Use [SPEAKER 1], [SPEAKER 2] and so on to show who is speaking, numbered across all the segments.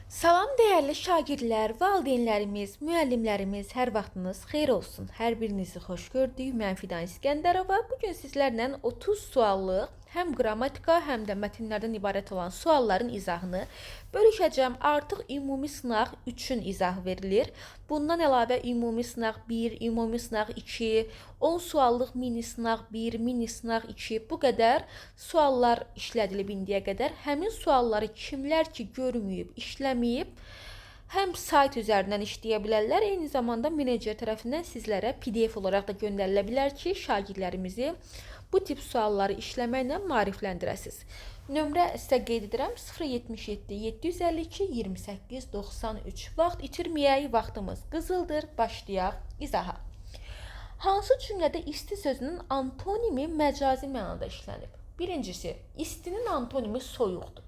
[SPEAKER 1] Salam dəyərli şagirdlər, valideynlərimiz, müəllimlərimiz, hər vaxtınız xeyir olsun. Hər birinizi xoş gördük. Mən Fidan İskəndərova. Bu gün sizlərlə 30 suallıq həm qrammatika, həm də mətnlərdən ibarət olan sualların izahını bölüşəcəm. Artıq ümumi sınaq 3-ün izahı verilir. Bundan əlavə ümumi sınaq 1, ümumi sınaq 2, 10 suallıq mini sınaq 1, mini sınaq 2, bu qədər suallar işlədilib indiyə qədər. Həmin sualları kimlər ki görməyib, işləməyib, həm sayt üzərindən işləyə bilərlər, eyni zamanda menecer tərəfindən sizlərə PDF olaraq da göndərilə bilər ki, şagirdlərimizi bu tip sualları işləməklə maarifləndirəsiniz. Nömrə sizə qeyd edirəm 077 752 28 93. Vaxt itirməyək, vaxtımız qızıldır. Başlayaq izaha. Hansı cümlədə isti sözünün antonimi məcazi mənada işlənib? Birincisi, istinin antonimi soyuqdur.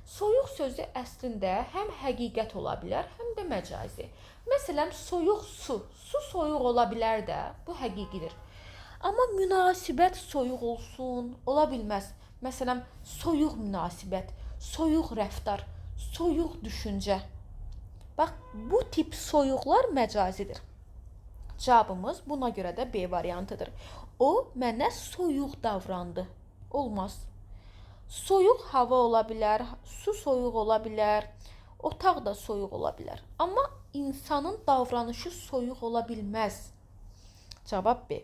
[SPEAKER 1] Soyuq sözü əslində həm həqiqət ola bilər, həm də məcazi. Məsələn, soyuq su. Su soyuq ola bilər də, bu həqiqidir. Amma münasibət soyuq olsun, ola bilməz. Məsələn, soyuq münasibət, soyuq rəftar, soyuq düşüncə. Bax, bu tip soyuqlar məcazidir. Cavabımız buna görə də B variantıdır. O mənə soyuq davrandı. Olmaz. Soyuq hava ola bilər, su soyuq ola bilər, otaq da soyuq ola bilər. Amma insanın davranışı soyuq ola bilməz. Cavab B.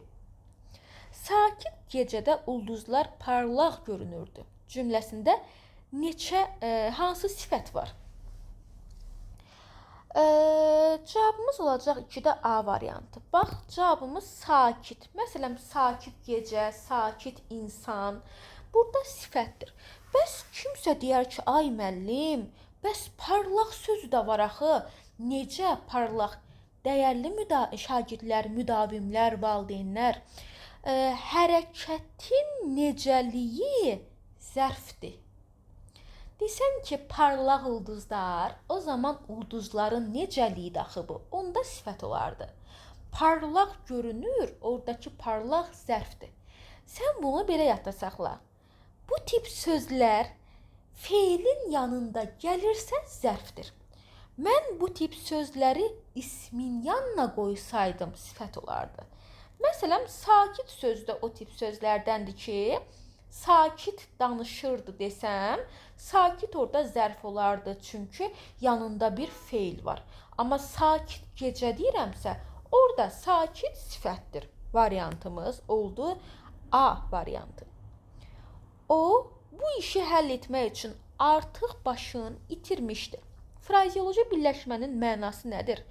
[SPEAKER 1] Sakit gecədə ulduzlar parlaq görünürdü. Cümləsində hansı sifət var? Cavabımız olacaq 2-də A variantı. Bax, cavabımız sakit. Məsələn, sakit gecə, sakit insan. Burada sifətdir. Bəs kimsə deyər ki, ay müəllim, bəs parlaq sözü də var axı. Necə parlaq? Dəyərli şagirdlər, müdavimlər, valideynlər. Hərəkətin necəliyi zərfdir. Desəm ki, parlaq ulduzlar, o zaman ulduzların necəliyi daxı bu? Onda sifət olardı. Parlaq görünür, oradakı parlaq zərfdir. Sən bunu belə yadda saxla. Bu tip sözlər feilin yanında gəlirsə zərfdir. Mən bu tip sözləri ismin yanına qoysaydım sifət olardı. Məsələn, sakit sözü də o tip sözlərdəndir ki, sakit danışırdı desəm, sakit orada zərf olardı, çünki yanında bir feil var. Amma sakit gecə deyirəmsə, orada sakit sifətdir. Variantımız oldu A variantı. O, bu işi həll etmək üçün artıq başını itirmişdir. Frazeoloji birləşmənin mənası nədir?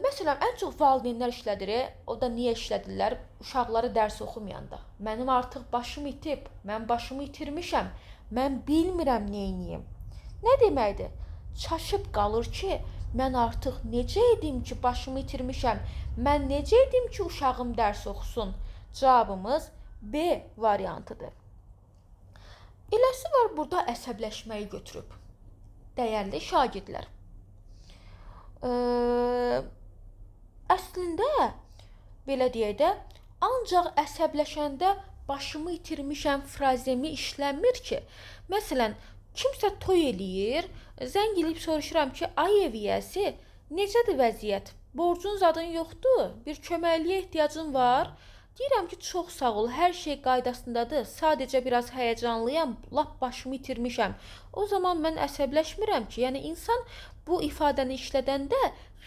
[SPEAKER 1] Məsələn, ən çox valideynlər işlədir. O da niyə işlədirlər? Uşaqları dərs oxumayanda. Mənim artıq başım itib, mən başımı itirmişəm, mən bilmirəm neyniyim. Nə deməkdir? Çaşıb qalır ki, mən artıq necə edim ki, başımı itirmişəm, mən necə edim ki, uşağım dərs oxusun? Cavabımız B variantıdır. Eləsi var, burada əsəbləşməyi götürüb. Dəyərli şagirdlər. Əslində, belə deyək də, ancaq əsəbləşəndə başımı itirmişəm frazemi işlənmir ki. Məsələn, kimsə toy eləyir, zəng eləyib soruşuram ki, ay ev yiyəsi, necədir vəziyyət? Borcun zadın yoxdur, bir köməkliyə ehtiyacın var. Deyirəm ki, çox sağ ol, hər şey qaydasındadır, sadəcə biraz həyəcanlıyam, lap başımı itirmişəm. O zaman mən əsəbləşmirəm ki, yəni insan bu ifadəni işlədəndə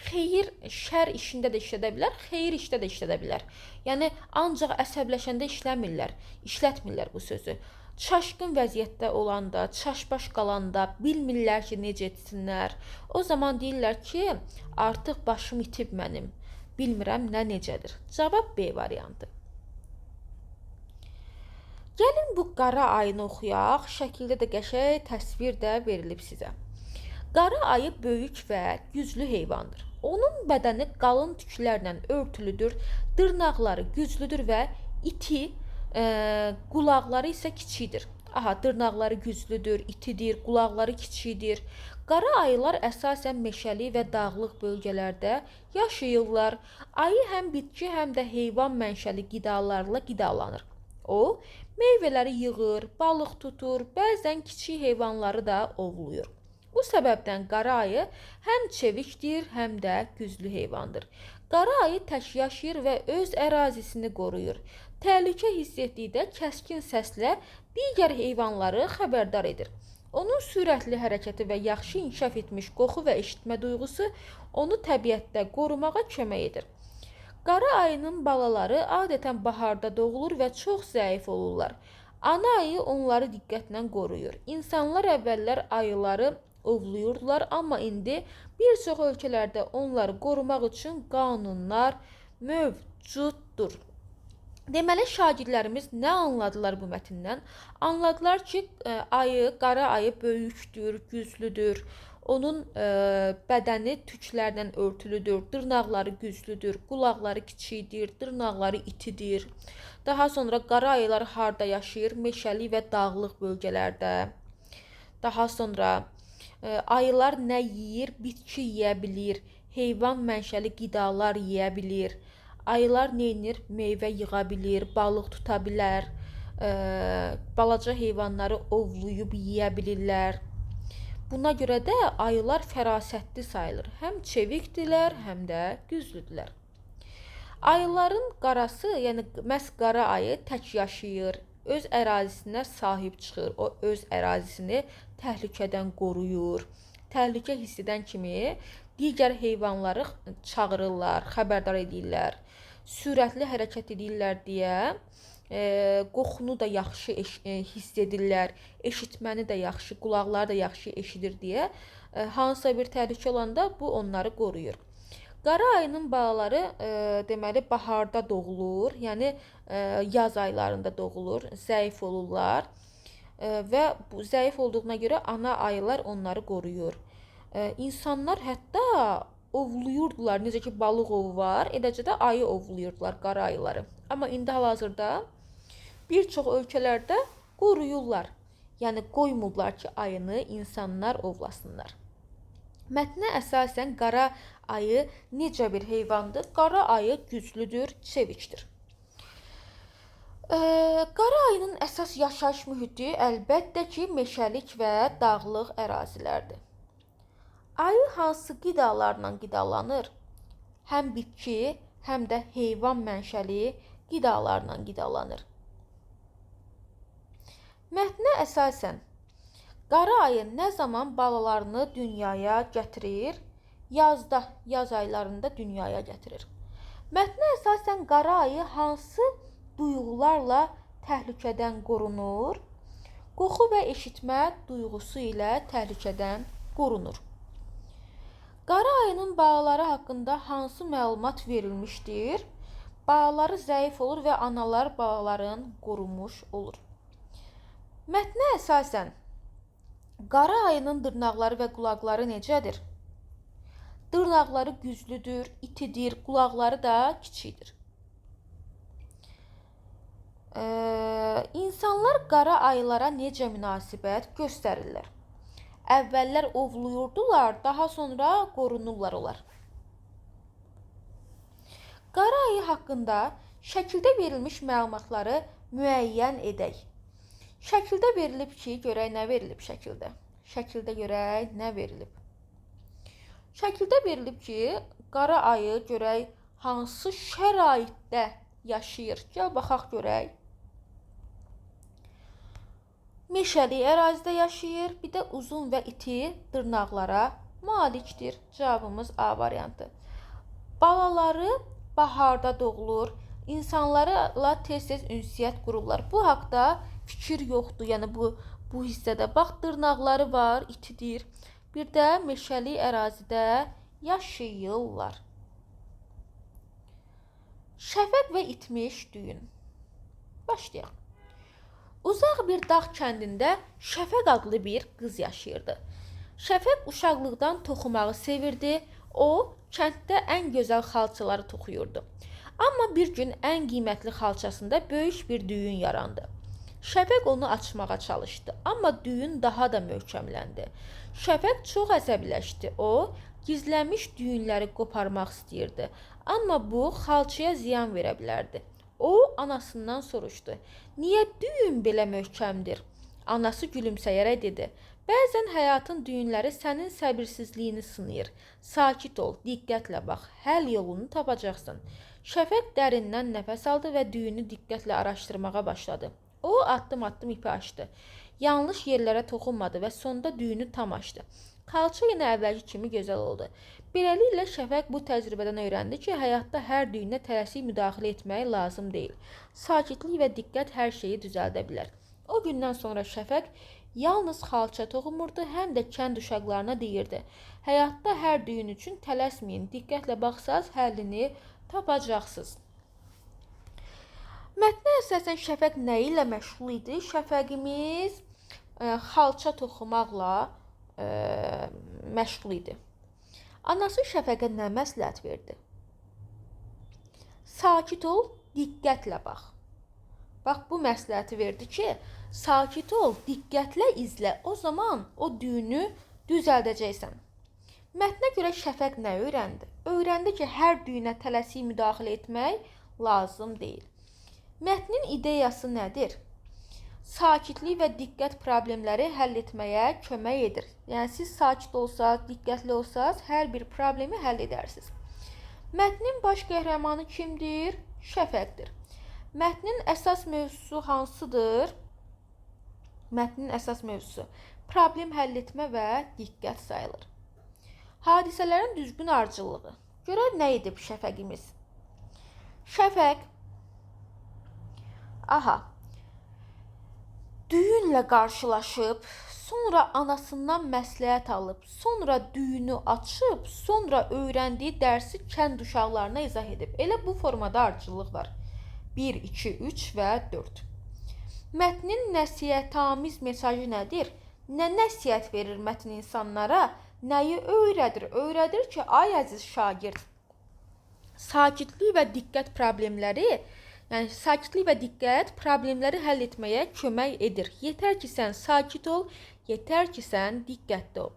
[SPEAKER 1] xeyir, şər işində də işlədə bilər, xeyir işdə də işlədə bilər. Yəni, ancaq əsəbləşəndə işlətmirlər bu sözü. Çaşqın vəziyyətdə olanda, çaşbaş qalanda, bilmirlər ki, necə etsinlər. O zaman deyirlər ki, artıq başım itib mənim, bilmirəm nə necədir. Cavab B variantı. Gəlin bu qara ayını oxuyaq, şəkildə də qəşəng təsvir də verilib sizə. Qara ayı böyük və güclü heyvandır. Onun bədəni qalın tüklərlə örtülüdür, dırnaqları güclüdür və qulaqları isə kiçikdir. Dırnaqları güclüdür, itidir, qulaqları kiçikdir. Qara ayılar əsasən meşəli və dağlıq bölgələrdə yaşayırlar. Ayı həm bitki, həm də heyvan mənşəli qidalarla qidalanır. O, meyvələri yığır, balıq tutur, bəzən kiçik heyvanları da ovluyur. Bu səbəbdən qara ayı həm çevikdir, həm də güclü heyvandır. Qara ayı tək yaşayır və öz ərazisini qoruyur. Təhlükə hiss etdikdə kəskin səslə digər heyvanları xəbərdar edir. Onun sürətli hərəkəti və yaxşı inkişaf etmiş qoxu və eşitmə duyğusu onu təbiətdə qorumağa kömək edir. Qara ayının balaları adətən baharda doğulur və çox zəif olurlar. Ana ayı onları diqqətlə qoruyur. İnsanlar əvvəllər ayıları ovluyurdular, amma indi bir çox ölkələrdə onları qorumaq üçün qanunlar mövcuddur. Deməli, şagirdlərimiz nə anladılar bu mətndən? Anladılar ki, qara ayı böyükdür, güclüdür. Onun bədəni tüklərlə örtülüdür, dırnaqları güclüdür, qulaqları kiçikdir, dırnaqları itidir. Daha sonra qara ayılar harda yaşayır? Meşəli və dağlıq bölgələrdə. Daha sonra ayılar nə yeyir? Bitki yeyə bilir, heyvan mənşəli qidalar yeyə bilir. Ayılar nə edir? Meyvə yığa bilir, balıq tuta bilər, balaca heyvanları ovlayıb yeyə bilirlər. Buna görə də ayılar fərasətli sayılır. Həm çevikdirlər, həm də güclüdürlər. Ayıların qarası, yəni məhz qara ayı tək yaşayır, öz ərazisinə sahib çıxır. O öz ərazisini təhlükədən qoruyur. Təhlükə hiss edən kimi digər heyvanları çağırırlar, xəbərdar edirlər. Sürətli hərəkət edirlər deyə qoxunu da yaxşı hiss edirlər, eşitməni də yaxşı, qulaqları da yaxşı eşidir deyə hansısa bir təhlükə olanda bu onları qoruyur. Qara ayının balaları deməli baharda doğulur, yəni yaz aylarında doğulur, zəif olurlar və bu zəif olduğuna görə ana ayılar onları qoruyur. İnsanlar hətta ovluyurdular, necə ki balıq ovu var, eləcə də ayı ovluyurdular qara ayıları. Amma indi hal-hazırda bir çox ölkələrdə qoruyurlar. Yəni qoymurlar ki, ayını insanlar ovlasınlar. Mətnə əsasən qara ayı necə bir heyvandır? Qara ayı güclüdür, çevikdir. Qara ayının əsas yaşayış mühiti əlbəttə ki, meşəlik və dağlıq ərazilərdir. Ayı hansı qidalarla qidalanır? Həm bitki, həm də heyvan mənşəli qidalarla qidalanır. Mətnə əsasən qara ayı nə zaman balalarını dünyaya gətirir? Yazda, yaz aylarında dünyaya gətirir. Mətnə əsasən qara ayı hansı duyğularla təhlükədən qorunur? Qoxu və eşitmə duyğusu ilə təhlükədən qorunur. Qara ayının balaları haqqında hansı məlumat verilmişdir? Balaları zəif olur və analar balaların qorunmuş olur. Mətnə əsasən qara ayının dırnaqları və qulaqları necədir? Dırnaqları güclüdür, itidir, qulaqları da kiçikdir. İnsanlar qara ayılara necə münasibət göstərirlər? Əvvəllər ovluyurdular, daha sonra qorunurlar onlar. Qara ayı haqqında şəkildə verilmiş məlumatları müəyyən edək. Şəkildə verilib ki, görək nə verilib şəkildə. Şəkildə görək nə verilib. Şəkildə verilib ki, qara ayı görək hansı şəraitdə yaşayır. Gəl baxaq görək. Meşəli ərazidə yaşayır, bir də uzun və iti dırnaqlara malikdir. Cavabımız A variantı. Balaları baharda doğulur, insanlarla tez-tez ünsiyyət qururlar. Bu haqda fikir yoxdur, yəni bu hissədə. Bax, dırnaqları var, itidir. Bir də meşəli ərazidə yaşayırlar. Şəfəq və itmiş düyün. Başlayaq. Uzaq bir dağ kəndində Şəfəq adlı bir qız yaşayırdı. Şəfəq uşaqlıqdan toxumağı sevirdi. O, kənddə ən gözəl xalçaları toxuyurdu. Amma bir gün ən qiymətli xalçasında böyük bir düyün yarandı. Şəfəq onu açmağa çalışdı, amma düyün daha da möhkəmləndi. Şəfəq çox əsəbləşdi. O, gizlənmiş düyünləri qoparmaq istəyirdi, amma bu xalçaya ziyan verə bilərdi. O, anasından soruşdu. Niyə düyün belə möhkəmdir? Anası gülümsəyərək dedi. Bəzən həyatın düyünləri sənin səbirsizliyini sınayır. Sakit ol, diqqətlə bax, həll yolunu tapacaqsan. Şəfəq dərindən nəfəs aldı və düyünü diqqətlə araşdırmağa başladı. O addım-addım ipi açdı. Yanlış yerlərə toxunmadı və sonda düyünü tam açdı. Xalça yenə əvvəlki kimi gözəl oldu. Beləliklə Şəfəq bu təcrübədən öyrəndi ki, həyatda hər düyünə tələsik müdaxilə etmək lazım deyil. Sakitlik və diqqət hər şeyi düzəldə bilər. O gündən sonra Şəfəq yalnız xalça toxumurdu, həm də kənd uşaqlarına deyirdi: həyatda hər düyün üçün tələsməyin, diqqətlə baxsaz həllini tapacaqsınız. Mətnə əsasən Şəfəq nə ilə məşğul idi? Şəfəqimiz xalça toxumaqla məşğul idi. Anası Şəfəqə nə məsləhət verdi? Sakit ol, diqqətlə bax. Bax, bu məsləhəti verdi ki, sakit ol, diqqətlə izlə. O zaman o düyünü düzəldəcəksən. Mətnə görə Şəfəq nə öyrəndi? Öyrəndi ki, hər düyünə tələsik müdaxilə etmək lazım deyil. Mətnin ideyası nədir? Sakitlik və diqqət problemləri həll etməyə kömək edir. Yəni, siz sakit olsaz, diqqətli olsaz, hər bir problemi həll edərsiniz. Mətnin baş qəhrəmanı kimdir? Şəfəqdir. Mətnin əsas mövzusu hansıdır? Mətnin əsas mövzusu problem həll etmə və diqqət sayılır. Hadisələrin düzgün ardıcıllığı. Görək nə edib Şəfəqimiz? Şəfəq düyünlə qarşılaşıb, sonra anasından məsləhət alıb, sonra düyünü açıb, sonra öyrəndiyi dərsi kənd uşaqlarına izah edib. Elə bu formada ardıcıllıq var. 1, 2, 3 və 4. Mətnin nəsihətamiz mesajı nədir? Nə nəsihət verir mətn insanlara? Nəyi öyrədir? Öyrədir ki, ay əziz şagird, sakitlik və diqqət problemləri sakitlik və diqqət problemləri həll etməyə kömək edir. Yetər ki, sən sakit ol, yetər ki, sən diqqətli ol.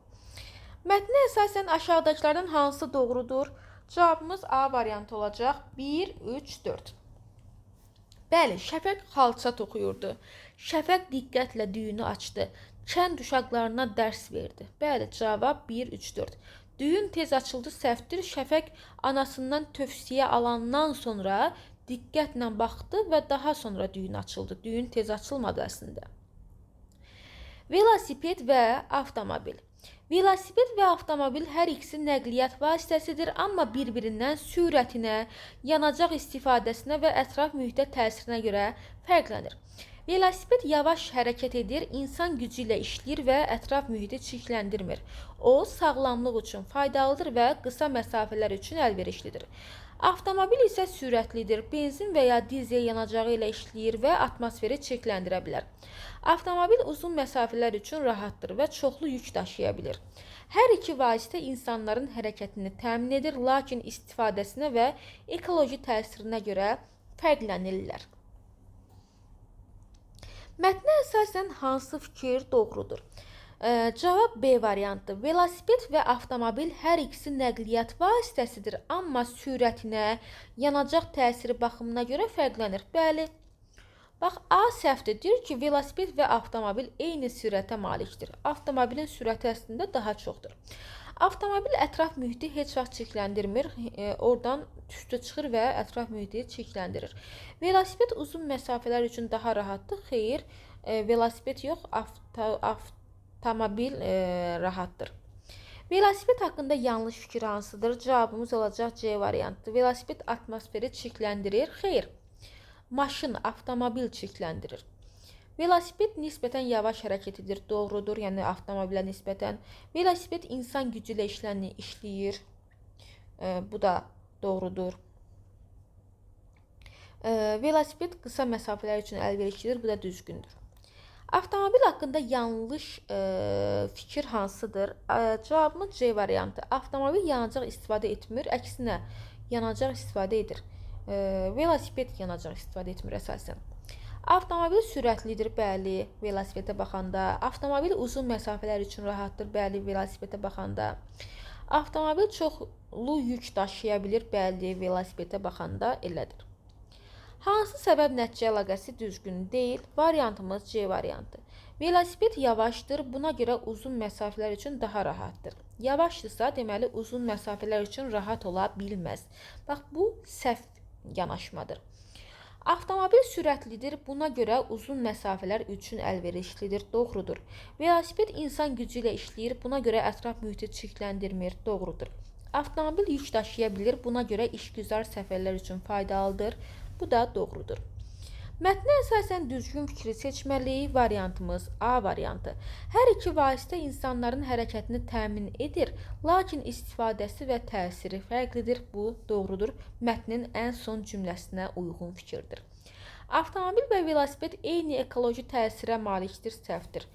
[SPEAKER 1] Mətnə əsasən aşağıdakılardan hansı doğrudur? Cavabımız A variantı olacaq. 1, 3, 4. Bəli, Şəfəq xalça toxuyurdu. Şəfəq diqqətlə düyünü açdı. Kənd uşaqlarına dərs verdi. Bəli, cavab 1, 3, 4. Düyün tez açıldı, səhvdir. Şəfəq anasından tövsiyə alandan sonra diqqətlə baxdı və daha sonra düyün açıldı. Düyün tez açılmadı əslində. Velosiped və avtomobil. Velosiped və avtomobil hər ikisi nəqliyyat vasitəsidir, amma bir-birindən sürətinə, yanacaq istifadəsinə və ətraf mühitə təsirinə görə fərqlənir. Velosiped yavaş hərəkət edir, insan gücü ilə işləyir və ətraf mühiti çirkləndirmir. O, sağlamlıq üçün faydalıdır və qısa məsafələr üçün əlverişlidir. Avtomobil isə sürətlidir, benzin və ya dizel yanacağı ilə işləyir və atmosferi çirkləndirə bilər. Avtomobil uzun məsafələr üçün rahatdır və çoxlu yük daşıya bilir. Hər iki vasitə insanların hərəkətini təmin edir, lakin istifadəsinə və ekoloji təsirinə görə fərqlənirlər. Mətnə əsasən hansı fikir doğrudur? Cavab B variantı. Velosiped və avtomobil hər ikisi nəqliyyat vasitəsidir, amma sürətinə, yanacaq təsiri baxımına görə fərqlənir. Bəli. Bax, A səhvdir. Deyir ki, velosiped və avtomobil eyni sürətə malikdir. Avtomobilin sürəti əslində daha çoxdur. Avtomobil ətraf mühiti heç vaxt çirkləndirmir, oradan tüstü çıxır və ətraf mühiti çirkləndirir. Velosiped uzun məsafələr üçün daha rahatdır. Xeyr, velosiped yox, avtomobil rahatdır. Velosiped haqqında yanlış fikir hansıdır? Cavabımız olacaq C variantı. Velosiped atmosferi çirkləndirir. Xeyr, maşın, avtomobil çirkləndirir. Velosiped nisbətən yavaş hərəkət edir. Doğrudur, yəni avtomobilə nisbətən. Velosiped insan gücü ilə işləyir. Bu da doğrudur. Velosiped qısa məsafələr üçün əlverişlidir. Bu da düzgündür. Avtomobil haqqında yanlış fikir hansıdır? Cavabımız C variantı. Avtomobil yanacaq istifadə etmir, əksinə yanacaq istifadə edir. Velosiped yanacaq istifadə etmir əsasən. Avtomobil sürətlidir, bəli, velosipedə baxanda. Avtomobil uzun məsafələr üçün rahatdır, bəli, velosipedə baxanda. Avtomobil çoxlu yük daşıya bilir, bəli, velosipedə baxanda elədir. Hansı səbəb-nəticə əlaqəsi düzgün deyil? Variantımız C variantı. Velosiped yavaşdır, buna görə uzun məsafələr üçün daha rahatdır. Yavaşdırsa, deməli uzun məsafələr üçün rahat ola bilməz. Bax, bu səhv yanaşmadır. Avtomobil sürətlidir, buna görə uzun məsafələr üçün əlverişlidir, doğrudur. Velosiped insan gücü ilə işləyir, buna görə ətraf mühiti çirkləndirmir, doğrudur. Avtomobil yük daşıya bilir, buna görə işgüzar səfərlər üçün faydalıdır, bu da doğrudur. Mətnə əsasən düzgün fikri seçməliyik. Variantımız A variantı. Hər iki vasitə insanların hərəkətini təmin edir, lakin istifadəsi və təsiri fərqlidir. Bu doğrudur. Mətnin ən son cümləsinə uyğun fikirdir. Avtomobil və velosiped eyni ekoloji təsirə malikdir, səhvdir.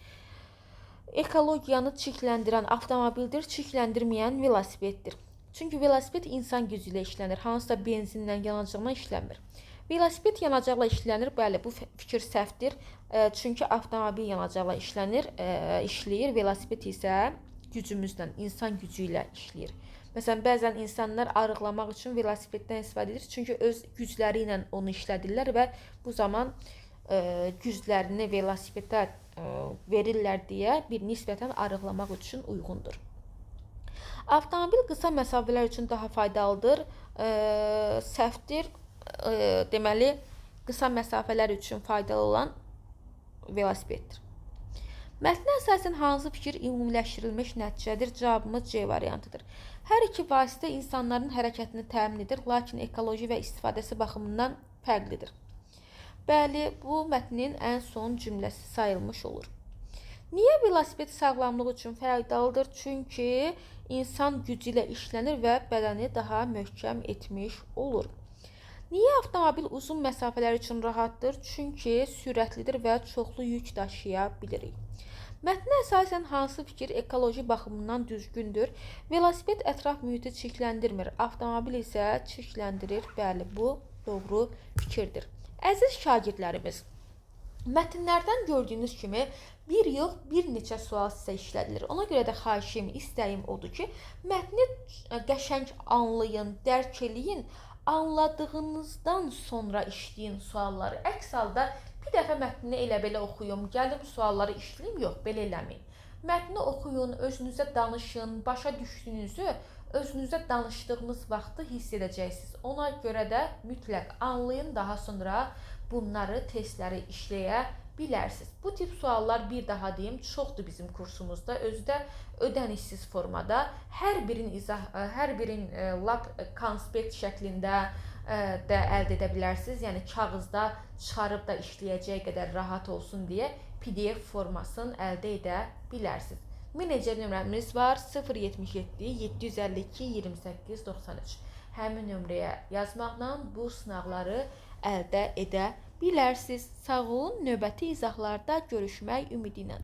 [SPEAKER 1] Ekologiyanı çirkləndirən avtomobildir, çirkləndirməyən velosipeddir. Çünki velosiped insan gücü ilə işlənir, hansısa benzinlə, yanacaqla işlənmir. Velosiped yanacaqla işlənir, bəli, bu fikir səhvdir. Çünki avtomobil yanacaqla işləyir, velosiped isə gücümüzlə, insan gücü ilə işləyir. Məsələn, bəzən insanlar arıqlamaq üçün velosipeddən istifadə edir, çünki öz gücləri ilə onu işlədirlər və bu zaman güclərini velosipedə verirlər deyə bir nisbətən arıqlamaq üçün uyğundur. Avtomobil qısa məsafələr üçün daha faydalıdır, səhvdir. Deməli, qısa məsafələr üçün faydalı olan velosipeddir. Mətnə əsasən hansı fikir ümumiləşdirilmiş nəticədir? Cavabımız C variantıdır. Hər iki vasitə insanların hərəkətini təmin edir, lakin ekoloji və istifadəsi baxımından fərqlidir. Bəli, bu mətnin ən son cümləsi sayılmış olur. Niyə velosiped sağlamlıq üçün faydalıdır? Çünki insan gücü ilə işlənir və bədəni daha möhkəm etmiş olur. Niyə avtomobil uzun məsafələr üçün rahatdır? Çünki sürətlidir və çoxlu yük daşıya bilirik. Mətnə əsasən hansı fikir ekoloji baxımından düzgündür? Velosiped ətraf mühiti çirkləndirmir, avtomobil isə çirkləndirir. Bəli, bu doğru fikirdir. Əziz şagirdlərimiz, mətnlərdən gördüyünüz kimi bir yox, bir neçə sual sizə işlədilir. Ona görə də xahişim, istəyim odur ki, mətni qəşəng anlayın, dərk eləyin, anladığınızdan sonra işləyin sualları. Əks halda bir dəfə mətnini elə belə oxuyum, gəlim sualları işləyim, yox, belə eləməyin. Mətni oxuyun, özünüzə danışın, başa düşdüyünüzü özünüzə danışdığınız vaxtı hiss edəcəksiniz. Ona görə də mütləq anlayın, daha sonra bunları, testləri işləyə bilərsiniz. Bu tip suallar, bir daha deyim, çoxdur bizim kursumuzda. Özü də ödənişsiz formada. Hər birin lap konspekt şəklində də əldə edə bilərsiniz. Yəni kağızda çıxarıb da işləyəcək qədər rahat olsun deyə PDF formasını əldə edə bilərsiniz. Menecer nömrəmiz var 077 752 28 93. Həmin nömrəyə yazmaqla bu sınaqları əldə edə bilərsiniz. Sağ olun, növbəti izahlarda görüşmək ümidi ilə.